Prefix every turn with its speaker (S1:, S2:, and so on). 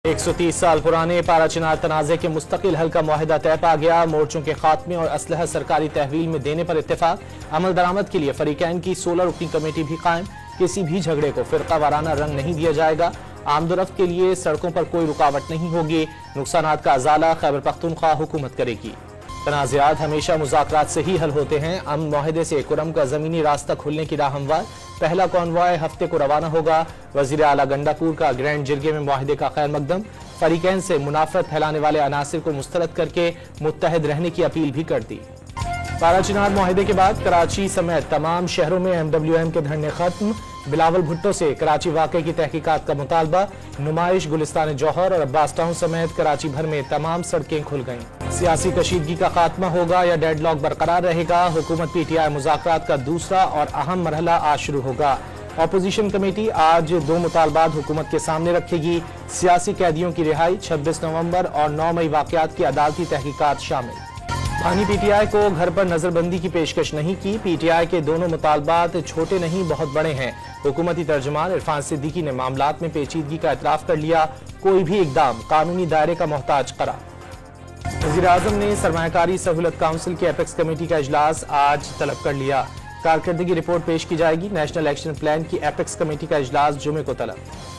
S1: 130 साल पुराने पारा चिनार तनाज़े के मुस्तकिल हल का मुआहिदा तय पा गया। मोर्चों के खात्मे और असलहा सरकारी तहवील में देने पर इत्तेफाक। अमल दरामद के लिए फरीकैन की 16 रुकनी कमेटी भी कायम। किसी भी झगड़े को फिरका वाराना रंग नहीं दिया जाएगा। आमदोरफ्त के लिए सड़कों पर कोई रुकावट नहीं होगी। नुकसानात का अजाला खैबर पख्तूनख्वा हुकूमत करेगी। तनाज़ात हमेशा मुज़ाकरात से ही हल होते हैं। अमन मुआहिदे से कुरम का ज़मीनी रास्ता खुलने की राह हमवार। पहला कॉन्वॉय हफ्ते को रवाना होगा। वज़ीर आला गंडापुर का ग्रैंड जिरगे में मुआहिदे का खैर मकदम। फरीकैन से मुनाफरत फैलाने वाले अनासिर को मुस्तरद करके मुत्तहद रहने की अपील भी कर दी। पारा चिनार मुआहिदे के बाद कराची समेत तमाम शहरों में MWM के धरने खत्म। बिलावल भुट्टो से कराची वाक़े की तहकीकात का मुतालबा। नुमाइश गुलिस्तान जौहर और अब्बास टाउन समेत कराची भर में तमाम सड़कें खुल गईं। सियासी कशीदगी का खात्मा होगा या डेडलॉक बरकरार रहेगा। हुकूमत PTI मुज़ाकरात का दूसरा और अहम मरहला आज शुरू होगा। अपोजिशन कमेटी आज 2 मुतालबात हुकूमत के सामने रखेगी। सियासी कैदियों की रिहाई, 26 नवंबर और 9 मई वाक़यात की अदालती तहकीकात शामिल। बानी PTI को घर पर नजरबंदी की पेशकश नहीं की। PTI के दोनों मुतालबात छोटे नहीं बहुत बड़े हैं। हुकूमती तर्जुमान इरफान सिद्दीकी ने मामलात में पेचीदगी का एतराफ़ कर लिया। कोई भी इकदाम कानूनी दायरे का मोहताज करार। वज़ीर-ए-आज़म ने सरमायाकारी सहूलत काउंसिल की एपेक्स कमेटी का इजलास आज तलब कर लिया। कारकर्दगी रिपोर्ट पेश की जाएगी। नेशनल एक्शन प्लान की एपेक्स कमेटी का इजलास जुमे को तलब।